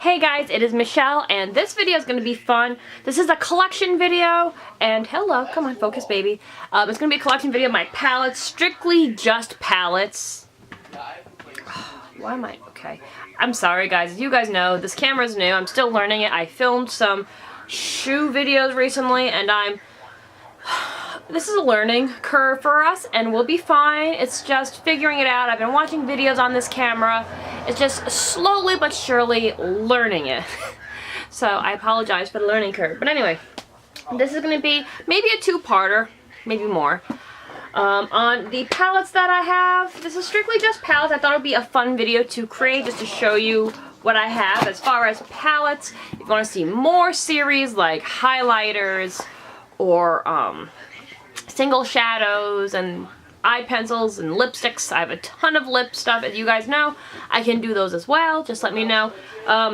Hey guys, it is Michelle, and this video is going to be fun. This is a collection video, and hello, come on, focus baby. It's going to be a collection video of my palettes, strictly just palettes. Why am I, okay. I'm sorry guys, as you guys know, this camera's new, I'm still learning it. I filmed some shoe videos recently, and this is a learning curve for us, and we'll be fine. It's just figuring it out. I've been watching videos on this camera. It's just slowly but surely learning it. So I apologize for the learning curve. But anyway, this is going to be maybe a two-parter, maybe more. On the palettes that I have, this is strictly just palettes. I thought it would be a fun video to create just to show you what I have as far as palettes. If you want to see more series like highlighters or single shadows and eye pencils and lipsticks. I have a ton of lip stuff, as you guys know. I can do those as well. Just let me know.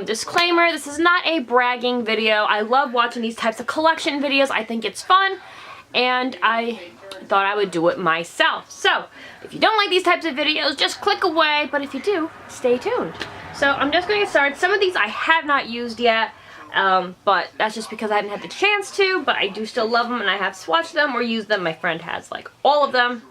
Disclaimer, this is not a bragging video. I love watching these types of collection videos. I think it's fun, and I thought I would do it myself. So, if you don't like these types of videos, just click away, but if you do, stay tuned. So, I'm just going to get started. Some of these I have not used yet. But that's just because I haven't had the chance to, but I do still love them, and I have swatched them or used them. My friend has, like, all of them.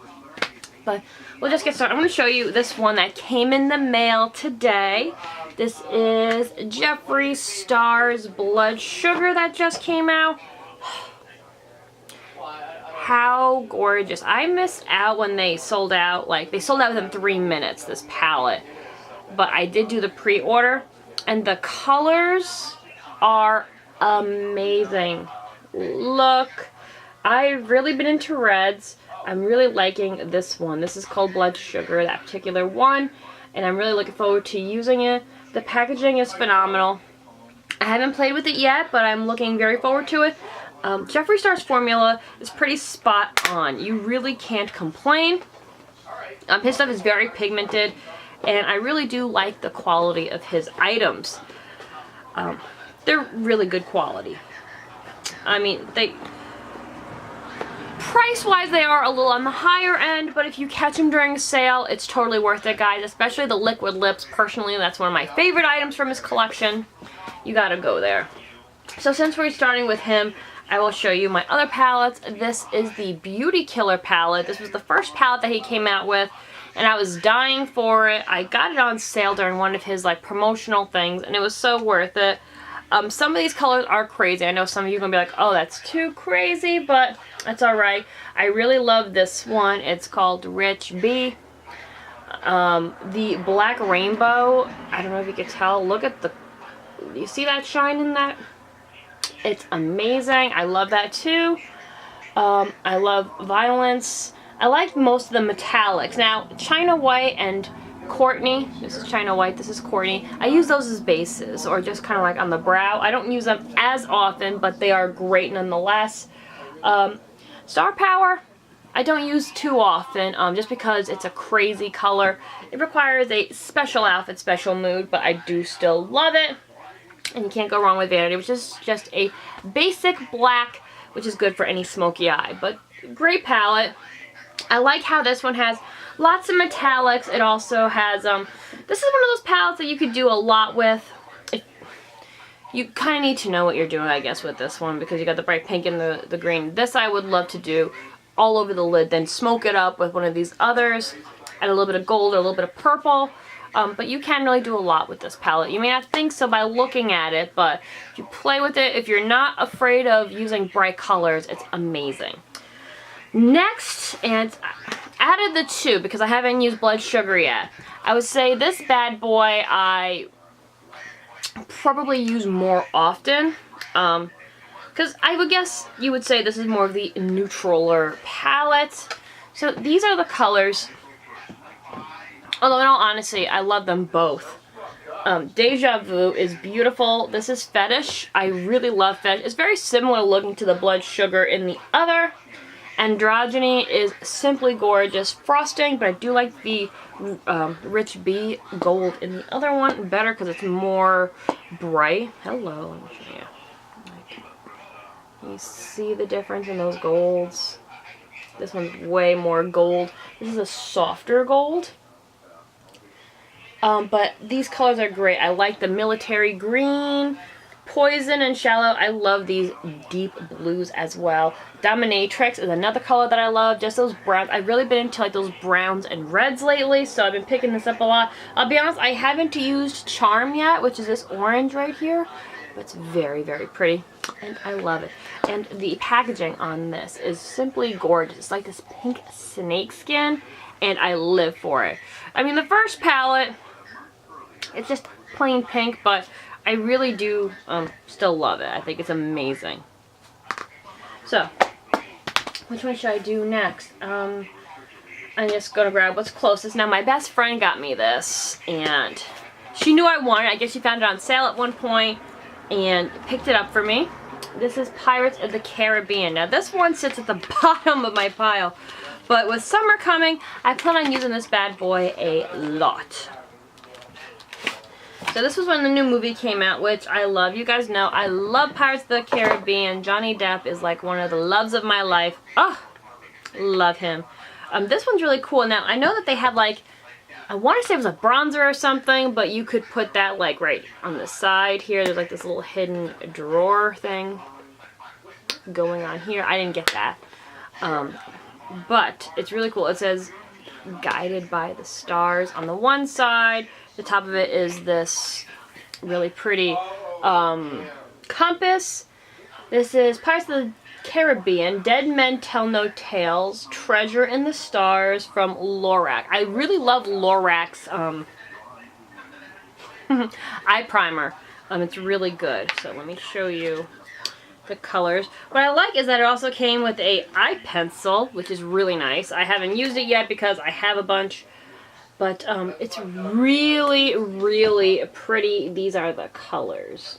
But we'll just get started. I'm going to show you this one that came in the mail today. This is Jeffree Star's Blood Sugar that just came out. How gorgeous. I missed out when they sold out. Like, they sold out within 3 minutes, this palette. But I did do the pre-order, and the colors are amazing. Look, I've really been into reds. I'm really liking this one. This is called Blood Sugar, that particular one, and I'm really looking forward to using it. The packaging is phenomenal. I haven't played with it yet, but I'm looking very forward to it. Jeffree Star's formula is pretty spot on. You really can't complain. His stuff is very pigmented, and I really do like the quality of his items. They're really good quality. I mean, price-wise, they are a little on the higher end, but if you catch them during a sale, it's totally worth it, guys. Especially the liquid lips. Personally, that's one of my favorite items from his collection. You gotta go there. So since we're starting with him, I will show you my other palettes. This is the Beauty Killer palette. This was the first palette that he came out with, and I was dying for it. I got it on sale during one of his, like, promotional things, and it was so worth it. Some of these colors are crazy. I know some of you are going to be like, oh, that's too crazy, but that's alright. I really love this one. It's called Rich B. The black rainbow, I don't know if you can tell. Look at you see that shine in that? It's amazing. I love that too. I love Violence. I like most of the metallics. Now, China White and Courtney, this is China White, this is Courtney. I use those as bases, or just kind of like on the brow. I don't use them as often, but they are great nonetheless. Star Power, I don't use too often, just because it's a crazy color. It requires a special outfit, special mood, but I do still love it. And you can't go wrong with Vanity, which is just a basic black, which is good for any smoky eye. But great palette. I like how this one has lots of metallics. It also has, this is one of those palettes that you could do a lot with. You kind of need to know what you're doing, I guess, with this one, because you got the bright pink and the green. This I would love to do all over the lid, then smoke it up with one of these others, add a little bit of gold or a little bit of purple. But you can really do a lot with this palette. You may not think so by looking at it, but if you play with it, if you're not afraid of using bright colors, it's amazing. Next, and out of the two, because I haven't used Blood Sugar yet, I would say this bad boy I probably use more often. Because I would guess you would say this is more of the neutraler palette. So these are the colors. Although in all honesty, I love them both. Deja Vu is beautiful. This is Fetish. I really love Fetish. It's very similar looking to the Blood Sugar in the other. Androgyny is simply gorgeous. Frosting, but I do like the Rich B gold in the other one better because it's more bright. Hello, let me show you. Can you see the difference in those golds? This one's way more gold. This is a softer gold. But these colors are great. I like the military green, poison, and shallow. I love these deep blues as well. Dominatrix is another color that I love. Just those browns. I've really been into like those browns and reds lately, so I've been picking this up a lot. I'll be honest, I haven't used Charm yet, which is this orange right here. But it's very, very pretty, and I love it. And the packaging on this is simply gorgeous. It's like this pink snake skin, and I live for it. I mean, the first palette, it's just plain pink, but I really do still love it. I think it's amazing. So, which one should I do next? I'm just going to grab what's closest. Now, my best friend got me this, and she knew I wanted it. I guess she found it on sale at one point and picked it up for me. This is Pirates of the Caribbean. Now, this one sits at the bottom of my pile, but with summer coming, I plan on using this bad boy a lot. So this was when the new movie came out, which I love. You guys know I love Pirates of the Caribbean. Johnny Depp is like one of the loves of my life. Oh, love him. This one's really cool. Now, I know that they had like, I want to say it was a bronzer or something, but you could put that like right on the side here. There's like this little hidden drawer thing going on here. I didn't get that. But it's really cool. It says guided by the stars on the one side. The top of it is this really pretty compass. This is Pirates of the Caribbean, Dead Men Tell No Tales, Treasure in the Stars from Lorac. I really love Lorac's eye primer. It's really good. So let me show you the colors. What I like is that it also came with a eye pencil, which is really nice. I haven't used it yet because I have a bunch. But it's really, really pretty. These are the colors.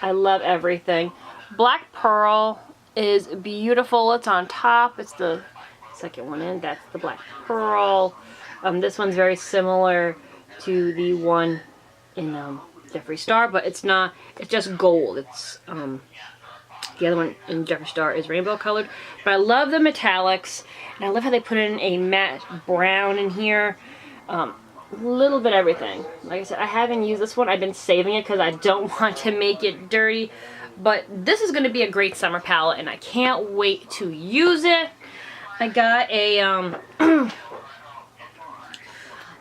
I love everything. Black Pearl is beautiful. It's on top. It's the second one in. That's the Black Pearl. This one's very similar to the one in Jeffree Star, but it's not. It's just gold. It's the other one in Jeffree Star is rainbow colored. But I love the metallics, and I love how they put in a matte brown in here. Little bit everything. Like I said, I haven't used this one. I've been saving it because I don't want to make it dirty. But this is going to be a great summer palette, and I can't wait to use it. I got a,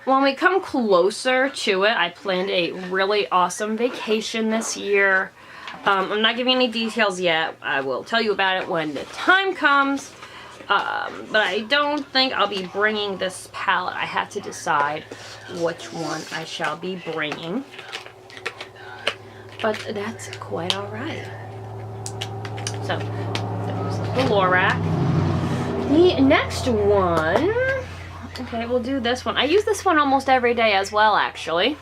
when we come closer to it, I planned a really awesome vacation this year. I'm not giving any details yet. I will tell you about it when the time comes. But I don't think I'll be bringing this palette. I have to decide which one I shall be bringing. But that's quite alright. So, there's the Lorac. The next one, okay, we'll do this one. I use this one almost every day as well, actually.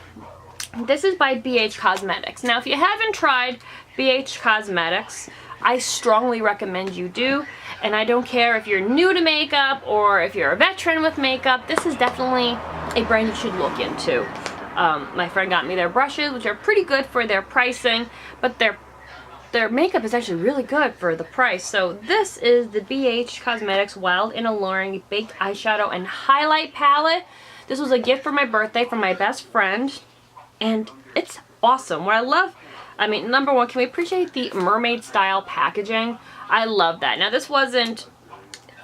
This is by BH Cosmetics. Now, if you haven't tried BH Cosmetics, I strongly recommend you do. And I don't care if you're new to makeup or if you're a veteran with makeup, this is definitely a brand you should look into. My friend got me their brushes, which are pretty good for their pricing, but their makeup is actually really good for the price. So this is the BH Cosmetics Wild and Alluring Baked Eyeshadow and Highlight Palette. This was a gift for my birthday from my best friend, and it's awesome. What I love, I mean, number one, can we appreciate the mermaid style packaging? I love that. Now, this wasn't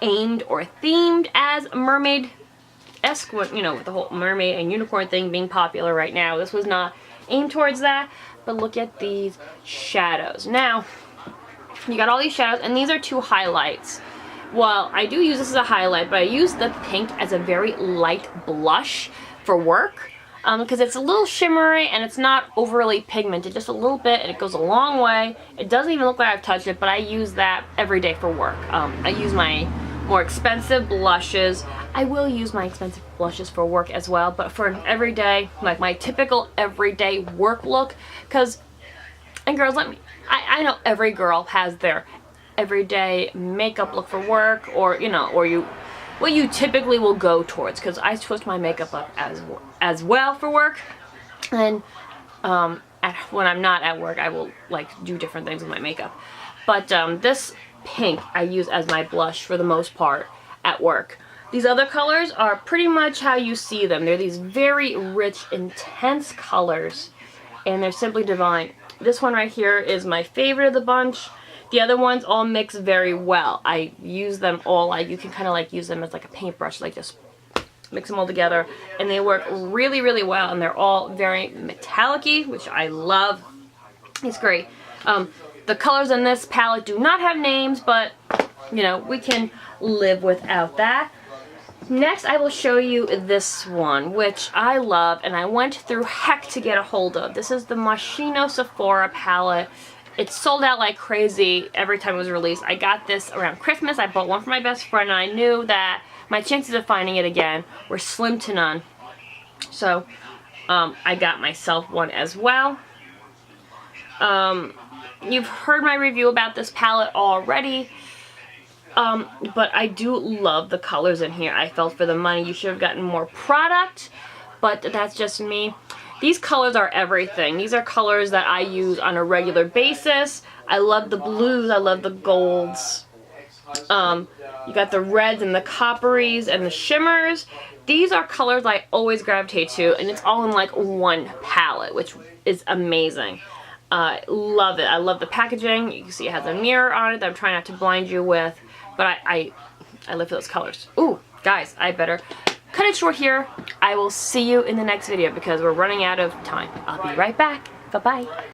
aimed or themed as mermaid-esque, you know, with the whole mermaid and unicorn thing being popular right now. This was not aimed towards that, but look at these shadows. Now, you got all these shadows, and these are two highlights. Well, I do use this as a highlight, but I use the pink as a very light blush for work. Because it's a little shimmery and it's not overly pigmented, just a little bit, and it goes a long way. It doesn't even look like I've touched it, but I use that every day for work. I use my more expensive blushes. I will use my expensive blushes for work as well, but for an everyday, like my typical everyday work look, because, and girls, I know every girl has their everyday makeup look for work, or, you know, or what you typically will go towards, because I twist my makeup up as well for work, and when I'm not at work, I will like do different things with my makeup. But this pink I use as my blush for the most part at work. These other colors are pretty much how you see them. They're these very rich, intense colors, and they're simply divine. This one right here is my favorite of the bunch. The other ones all mix very well. I use them all. Like, you can kind of like use them as like a paintbrush, like just mix them all together, and they work really, really well, and they're all very metallic-y, which I love. It's great. The colors in this palette do not have names, but, you know, we can live without that. Next, I will show you this one, which I love, and I went through heck to get a hold of. This is the Moschino Sephora palette. It sold out like crazy every time it was released. I got this around Christmas. I bought one for my best friend, and I knew that my chances of finding it again were slim to none. So, I got myself one as well. You've heard my review about this palette already. But I do love the colors in here. I felt for the money you should have gotten more product, but that's just me. These colors are everything. These are colors that I use on a regular basis. I love the blues, I love the golds. You got the reds and the copperies and the shimmers. These are colors I always gravitate to, and it's all in like one palette, which is amazing. Love it. I love the packaging. You can see it has a mirror on it that I'm trying not to blind you with. But I live for those colors. Ooh, guys, I better cut it short here. I will see you in the next video because we're running out of time. I'll be right back. Bye-bye.